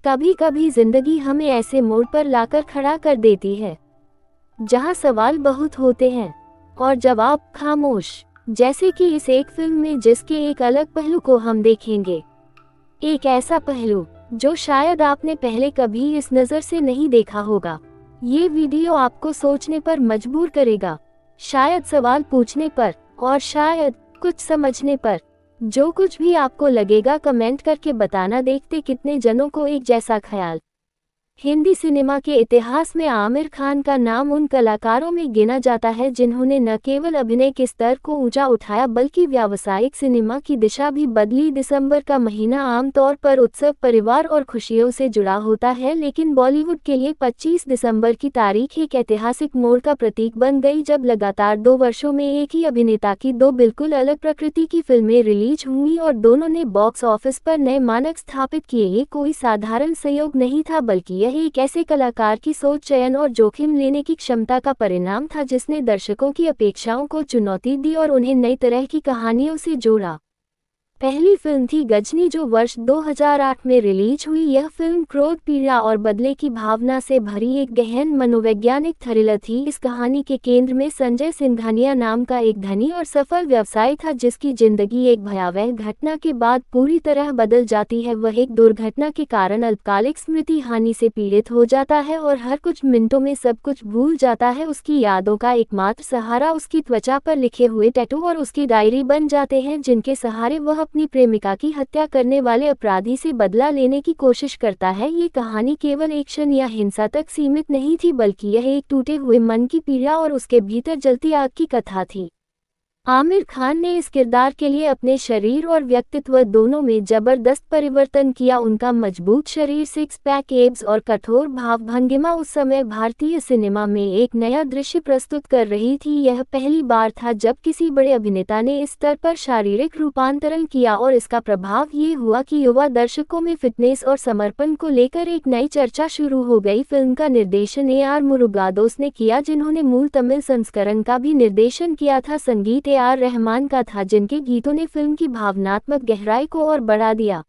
कभी कभी जिंदगी हमें ऐसे मोड़ पर लाकर खड़ा कर देती है जहां सवाल बहुत होते हैं और जवाब खामोश। जैसे कि इस एक फिल्म में, जिसके एक अलग पहलू को हम देखेंगे। एक ऐसा पहलू जो शायद आपने पहले कभी इस नज़र से नहीं देखा होगा। ये वीडियो आपको सोचने पर मजबूर करेगा, शायद सवाल पूछने पर और शायद कुछ समझने पर। जो कुछ भी आपको लगेगा कमेंट करके बताना। देखते कितने जनों को एक जैसा ख्याल। हिंदी सिनेमा के इतिहास में आमिर खान का नाम उन कलाकारों में गिना जाता है जिन्होंने न केवल अभिनय के स्तर को ऊंचा उठाया बल्कि व्यावसायिक सिनेमा की दिशा भी बदली। दिसंबर का महीना आमतौर पर उत्सव, परिवार और खुशियों से जुड़ा होता है, लेकिन बॉलीवुड के लिए 25 दिसंबर की तारीख एक ऐतिहासिक मोड़ का प्रतीक बन गई, जब लगातार 2 वर्षों में एक ही अभिनेता की 2 बिल्कुल अलग प्रकृति की फिल्में रिलीज हुई और दोनों ने बॉक्स ऑफिस पर नए मानक स्थापित किए। ये कोई साधारण संयोग नहीं था, बल्कि यह एक ऐसे कलाकार की सोच, चयन और जोखिम लेने की क्षमता का परिणाम था जिसने दर्शकों की अपेक्षाओं को चुनौती दी और उन्हें नई तरह की कहानियों से जोड़ा। पहली फिल्म थी गजनी, जो वर्ष 2008 में रिलीज हुई। यह फिल्म क्रोध, पीड़ा और बदले की भावना से भरी एक गहन मनोवैज्ञानिक थ्रिलर थी। इस कहानी के केंद्र में संजय सिंघानिया नाम का एक धनी और सफल व्यवसायी था जिसकी जिंदगी एक भयावह घटना के बाद पूरी तरह बदल जाती है। वह एक दुर्घटना के कारण अल्पकालिक स्मृति हानि से पीड़ित हो जाता है और हर कुछ मिनटों में सब कुछ भूल जाता है। उसकी यादों का एकमात्र सहारा उसकी त्वचा पर लिखे हुए टैटू और उसकी डायरी बन जाते हैं, जिनके सहारे वह अपनी प्रेमिका की हत्या करने वाले अपराधी से बदला लेने की कोशिश करता है। ये कहानी केवल एक्शन या हिंसा तक सीमित नहीं थी, बल्कि यह एक टूटे हुए मन की पीड़ा और उसके भीतर जलती आग की कथा थी। आमिर खान ने इस किरदार के लिए अपने शरीर और व्यक्तित्व दोनों में जबरदस्त परिवर्तन किया। उनका मजबूत शरीर, सिक्स पैक एब्स और कठोर भाव-भंगिमा उस समय भारतीय सिनेमा में एक नया दृश्य प्रस्तुत कर रही थी। यह पहली बार था जब किसी बड़े अभिनेता ने इस स्तर पर शारीरिक रूपांतरण किया और इसका प्रभाव ये हुआ कि युवा दर्शकों में फिटनेस और समर्पण को लेकर एक नई चर्चा शुरू हो गई। फिल्म का निर्देशन A.R. मुरुगादोस ने किया, जिन्होंने मूल तमिल संस्करण का भी निर्देशन किया था। संगीत A.R. रहमान का था, जिनके गीतों ने फिल्म की भावनात्मक गहराई को और बढ़ा दिया।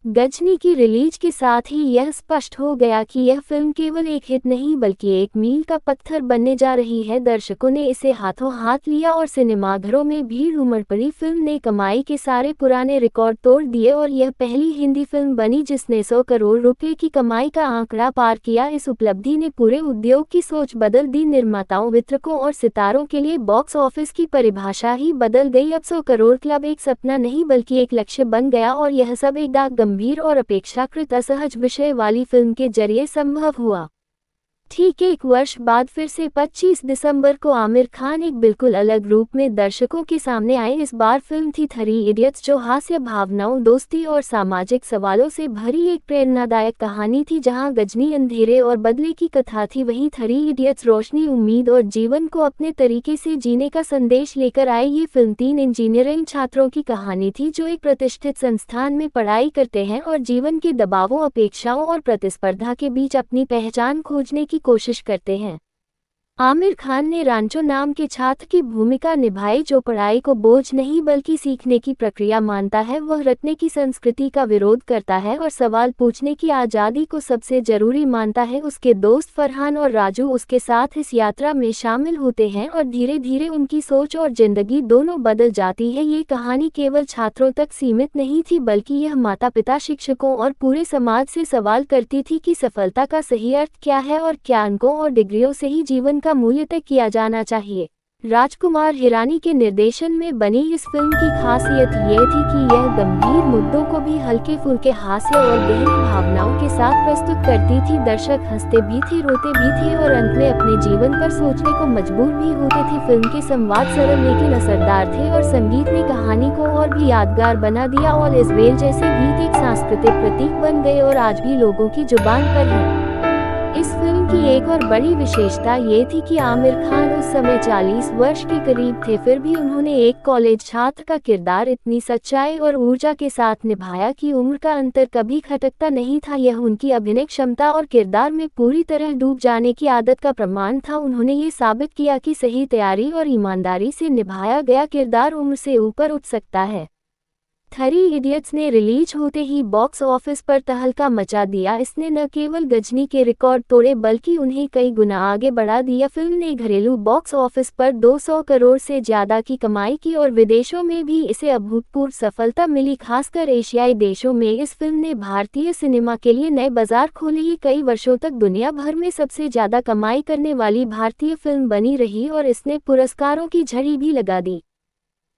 गजनी की रिलीज के साथ ही यह स्पष्ट हो गया कि यह फिल्म केवल एक हिट नहीं बल्कि एक मील का पत्थर बनने जा रही है। दर्शकों ने इसे हाथों हाथ लिया और सिनेमाघरों में भीड़ उमड़ पड़ी। फिल्म ने कमाई के सारे पुराने रिकॉर्ड तोड़ दिए और यह पहली हिंदी फिल्म बनी जिसने 100 करोड़ रुपए की कमाई का आंकड़ा पार किया। इस उपलब्धि ने पूरे उद्योग की सोच बदल दी। निर्माताओं, वितरकों और सितारों के लिए बॉक्स ऑफिस की परिभाषा ही बदल गई। अब 100 करोड़ क्लब एक सपना नहीं बल्कि एक लक्ष्य बन गया और यह सब एक गंभीर और अपेक्षाकृत असहज विषय वाली फिल्म के जरिए संभव हुआ। ठीक एक वर्ष बाद फिर से 25 दिसंबर को आमिर खान एक बिल्कुल अलग रूप में दर्शकों के सामने आए। इस बार फिल्म थी 3 इडियट्स, जो हास्य, भावनाओं, दोस्ती और सामाजिक सवालों से भरी एक प्रेरणादायक कहानी थी। जहां गजनी अंधेरे और बदले की कथा थी, वहीं 3 इडियट्स रोशनी, उम्मीद और जीवन को अपने तरीके से जीने का संदेश लेकर आए। ये फिल्म 3 इंजीनियरिंग छात्रों की कहानी थी जो एक प्रतिष्ठित संस्थान में पढ़ाई करते हैं और जीवन के दबावों, अपेक्षाओं और प्रतिस्पर्धा के बीच अपनी पहचान खोजने की कोशिश करते हैं। आमिर खान ने रांचो नाम के छात्र की भूमिका निभाई, जो पढ़ाई को बोझ नहीं बल्कि सीखने की प्रक्रिया मानता है। वह रटने की संस्कृति का विरोध करता है और सवाल पूछने की आज़ादी को सबसे जरूरी मानता है। उसके दोस्त फरहान और राजू उसके साथ इस यात्रा में शामिल होते हैं और धीरे धीरे उनकी सोच और जिंदगी दोनों बदल जाती है। ये कहानी केवल छात्रों तक सीमित नहीं थी बल्कि यह माता-पिता, शिक्षकों और पूरे समाज से सवाल करती थी कि सफलता का सही अर्थ क्या है और क्या अंकों और डिग्रियों से ही जीवन का मूल्य तय किया जाना चाहिए। राजकुमार हिरानी के निर्देशन में बनी इस फिल्म की खासियत ये थी कि यह गंभीर मुद्दों को भी हल्के फुल्के हास्य और गहरी भावनाओं के साथ प्रस्तुत करती थी। दर्शक हंसते भी थे, रोते भी थे और अंत में अपने जीवन पर सोचने को मजबूर भी होते थे। फिल्म के संवाद सरल लेकिन असरदार थे और संगीत ने कहानी को और भी यादगार बना दिया। ऑल इज वेल जैसे गीत एक सांस्कृतिक प्रतीक बन गए और आज भी लोगों की जुबान पर हैं। इस फिल्म की एक और बड़ी विशेषता ये थी कि आमिर खान उस समय 40 वर्ष के करीब थे, फिर भी उन्होंने एक कॉलेज छात्र का किरदार इतनी सच्चाई और ऊर्जा के साथ निभाया कि उम्र का अंतर कभी खटकता नहीं था। यह उनकी अभिनय क्षमता और किरदार में पूरी तरह डूब जाने की आदत का प्रमाण था। उन्होंने ये साबित किया कि सही तैयारी और ईमानदारी से निभाया गया किरदार उम्र से ऊपर उठ सकता है। थ्री इडियट्स ने रिलीज होते ही बॉक्स ऑफिस पर तहलका मचा दिया। इसने न केवल गजनी के रिकॉर्ड तोड़े बल्कि उन्हें कई गुना आगे बढ़ा दिया। फिल्म ने घरेलू बॉक्स ऑफिस पर 200 करोड़ से ज्यादा की कमाई की और विदेशों में भी इसे अभूतपूर्व सफलता मिली। खासकर एशियाई देशों में इस फिल्म ने भारतीय सिनेमा के लिए नए बाजार खोले। ये कई वर्षों तक दुनिया भर में सबसे ज्यादा कमाई करने वाली भारतीय फिल्म बनी रही और इसने पुरस्कारों की झड़ी भी लगा दी।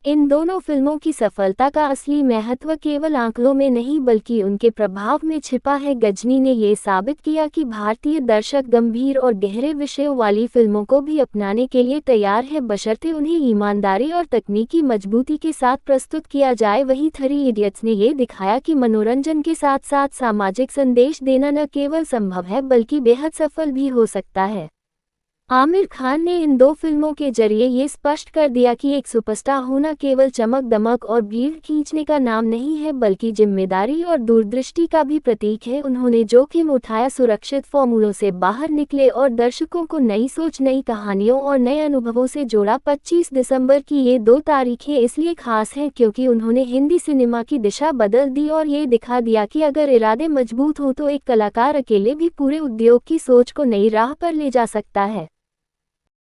इन दोनों फिल्मों की सफलता का असली महत्व केवल आंकड़ों में नहीं बल्कि उनके प्रभाव में छिपा है। गजनी ने ये साबित किया कि भारतीय दर्शक गंभीर और गहरे विषयों वाली फिल्मों को भी अपनाने के लिए तैयार है, बशर्ते उन्हें ईमानदारी और तकनीकी मजबूती के साथ प्रस्तुत किया जाए। वहीं थ्री इडियट्स ने ये दिखाया कि मनोरंजन के साथ साथ सामाजिक संदेश देना न केवल संभव है बल्कि बेहद सफल भी हो सकता है। आमिर खान ने इन दो फिल्मों के जरिए ये स्पष्ट कर दिया कि एक सुपरस्टार होना केवल चमक दमक और भीड़ खींचने का नाम नहीं है बल्कि जिम्मेदारी और दूरदृष्टि का भी प्रतीक है। उन्होंने जोखिम उठाया, सुरक्षित फॉर्मूलों से बाहर निकले और दर्शकों को नई सोच, नई कहानियों और नए अनुभवों से जोड़ा। 25 दिसंबर की ये दो तारीखें इसलिए खास हैं क्योंकि उन्होंने हिंदी सिनेमा की दिशा बदल दी और ये दिखा दिया कि अगर इरादे मजबूत हों तो एक कलाकार अकेले भी पूरे उद्योग की सोच को नई राह पर ले जा सकता है।